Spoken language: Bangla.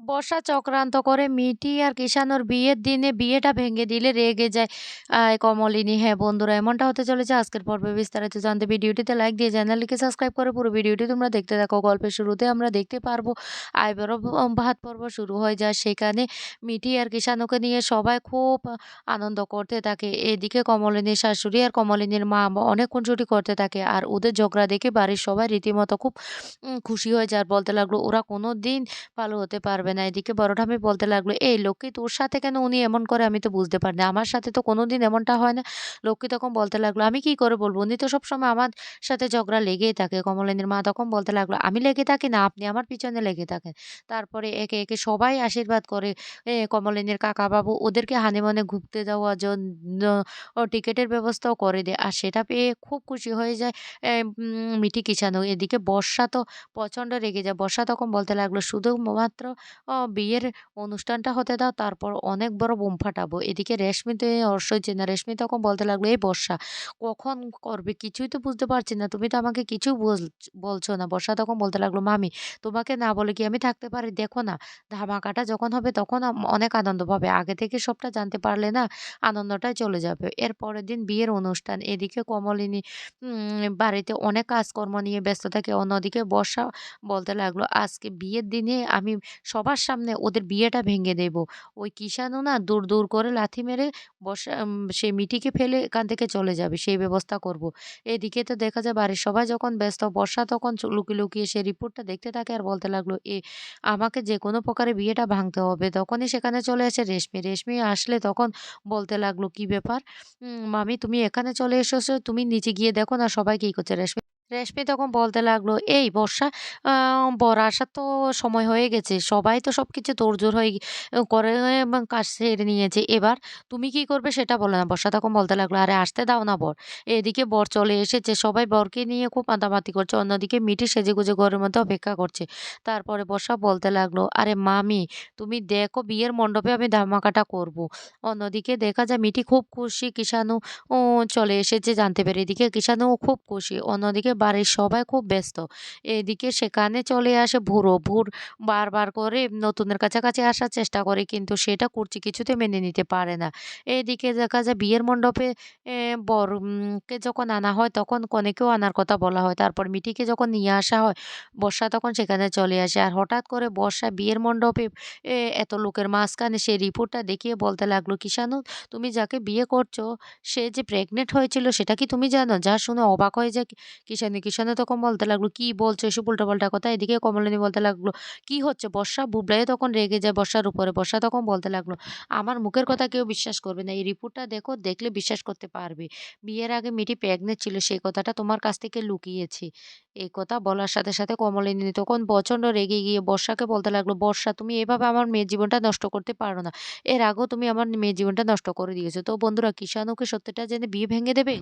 বর্ষা চক্রান্ত করে মিটি আর কিষাণুর বিয়ের দিনে বিয়েটা ভেঙে দিলে রেগে যায় কমলিনী। হ্যাঁ বন্ধুরা, এমনটা হতে চলেছে আজকের পর্বে। বিস্তারিত জানতে ভিডিওটিতে লাইক দিয়ে চ্যানেলটিকে সাবস্ক্রাইব করে পুরো ভিডিওটি তোমরা দেখতে থাকো। গল্পের শুরুতে আমরা দেখতে পারবো আইবুড়ো ভাত পর্ব শুরু হয়ে যায়। সেখানে মিটি আর কিষাণুকে নিয়ে সবাই খুব আনন্দ করতে থাকে। এদিকে কমলিনীর শাশুড়ি আর কমলিনীর মা অনেক খুনসুটি করতে থাকে। আর ওদের ঝগড়া দেখে বাড়ির সবাই রীতিমতো খুব খুশি হয়ে যায়। আর বলতে লাগলো ওরা কোনোদিন ভালো হতে পারবে না। এদিকে বড় ঠাম্মি বলতে লাগলো, "এই লক্ষ্মী, তোর সাথে কেন উনি এমন করে আমি তো বুঝতে পারি না। আমার সাথে তো কোনোদিন এমনটা হয় না।" লক্ষ্মী তখন বলতে লাগলো, "আমি কি করে বলব? উনি তো সবসময় আমার সাথে ঝগড়া লেগেই থাকে।" কমলিনীর মা তখন বলতে লাগলো, "আমি লেগে থাকি না, আপনি আমার পিছনে লেগে থাকেন।" তারপরে একে, একে সবাই আশীর্বাদ করে কমলিনীর কাকাবাবু ওদেরকে হানিমুনে ঘুরতে যাওয়ার জন্য টিকেটের ব্যবস্থাও করে দেয়। আর সেটা পেয়ে খুব খুশি হয়ে যায় মিটি কিষাণু। এদিকে বর্ষা তো প্রচণ্ড রেগে যায়। বর্ষা তখন বলতে লাগলো, "শুধুমাত্র বিয়ের অনুষ্ঠানটা হতে দাও, তারপর অনেক বড় বোম ফাটাবো।" এদিকে রেশমি তো ওর সহ্য না। রেশমি তখন বলতে লাগলো, "এই বর্ষা, কখন করবে কিছুই তো বুঝতে পারছি না। তুমি তো আমাকে কিছু বলছো না।" বর্ষা তখন বলতে লাগলো, "মামি, তোমাকে না বলে কি আমি থাকতে পারি? দেখো না, ধামাকাটা যখন হবে তখন অনেক আনন্দ পাবে। আগে থেকে সবটা জানতে পারলে না আনন্দটাই চলে যাবে।" এর পরের দিন বিয়ের অনুষ্ঠান। এদিকে কমলিনী বাড়িতে অনেক কাজকর্ম নিয়ে ব্যস্ত থাকে। অন্যদিকে বর্ষা বলতে লাগলো, "আজকে বিয়ের দিনে আমি সবার সামনে ওদের বিয়েটা ভেঙে দেব। ওই কিষাণু না দূর, দূর করে লাথি মেরে সেই মিটিকে ফেলে এখান থেকে চলে যাবে, সেই ব্যবস্থা করব।" এদিকে তো দেখা যায় বাড়ির সবাই যখন ব্যস্ত, বর্ষা তখন লুকিয়ে, লুকিয়ে সেই রিপোর্টটা দেখতে থাকে আর বলতে লাগলো, আমাকে যেকোনো প্রকারে বিয়েটা ভাঙতে হবে।" তখনই সেখানে চলে আসে রেশমি। রেশমি আসলে তখন বলতে লাগলো, "কি ব্যাপার? মামি, তুমি এখানে চলে এসেছো? তুমি নিচে গিয়ে দেখো না সবাই কি করছে?" রেশমি তখন বলতে লাগলো, "এই বর্ষা, আ বর আসার তো সময় হয়ে গেছে। সবাই তো সবকিছু তোড়জোড় হয়ে করে এবং কাজ সেরে নিয়েছে। এবার তুমি কি করবে সেটা বলো না।" বর্ষা তখন বলতে লাগলো, "আরে আসতে দাও না বর।" এদিকে বর চলে এসেছে। সবাই বরকে নিয়ে খুব মাতামাতি করছে। অন্যদিকে মিঠি সেজেগুজে ঘরের মধ্যে অপেক্ষা করছে। তারপরে বর্ষা বলতে লাগলো, "আরে মামি, তুমি দেখো বিয়ের মণ্ডপে আমি ধামাকাটা করব।" অন্যদিকে দেখা যায় মিঠি খুব খুশি কিষাণু ও চলে এসেছে জানতে পেরে। এদিকে কিষাণুও খুব খুশি। অন্যদিকে বাড়ির সবাই খুব ব্যস্ত। এদিকে সেখানে চলে আসে ভুরো। বারবার করে নতুনের কাছাকাছি আসার চেষ্টা করে কিন্তু সেটা কুর্চি কিছুতে মেনে নিতে পারে না। এদিকে দেখা যায় বিয়ের মণ্ডপে বর কে যখন আনা হয় তখন কনেকেও আনার কথা বলা হয়। তারপর মিঠিকে যখন নিয়ে আসা হয়, বর্ষা তখন সেখানে চলে আসে। আর হঠাৎ করে বর্ষা বিয়ের মণ্ডপে এত লোকের মাঝখানে সেই রিপোর্টটা দেখিয়ে বলতে লাগলো, "কিষাণু, তুমি যাকে বিয়ে করছো সে যে প্রেগনেন্ট হয়েছিল সেটা কি তুমি জানো?" যা শুনে অবাক হয়ে যায় কিষানি। কিষানি তখন বলতে লাগলো, "কি বলছো এসব উল্টাপাল্টা কথা?" এদিকে কমলিনী বলতে লাগলো, "কি হচ্ছে বর্ষা?" বুবলাই তখন রেগে যায় বর্ষার উপরে। বর্ষা তখন বলতে লাগলো, "আমার মুখের কথা কেউ বিশ্বাস করবে না। এই রিপোর্টটা দেখো, দেখলে বিশ্বাস করতে পারবে। বিয়ের আগে মিটি প্রেগনেন্ট ছিল, সেই কথাটা তোমার কাছ থেকে লুকিয়েছি।" এই কথা বলার সাথে, সাথে কমলিনী তখন প্রচন্ড রেগে গিয়ে বর্ষাকে বলতে লাগলো, "বর্ষা, তুমি এভাবে আমার মেয়ের জীবনটা নষ্ট করতে পারো না। এর আগেও তুমি আমার মেয়ের জীবনটা নষ্ট করে দিয়েছো। তো বন্ধুরা, কিষাণু কি সত্যিটা জেনে বিয়ে ভেঙে দেবে?"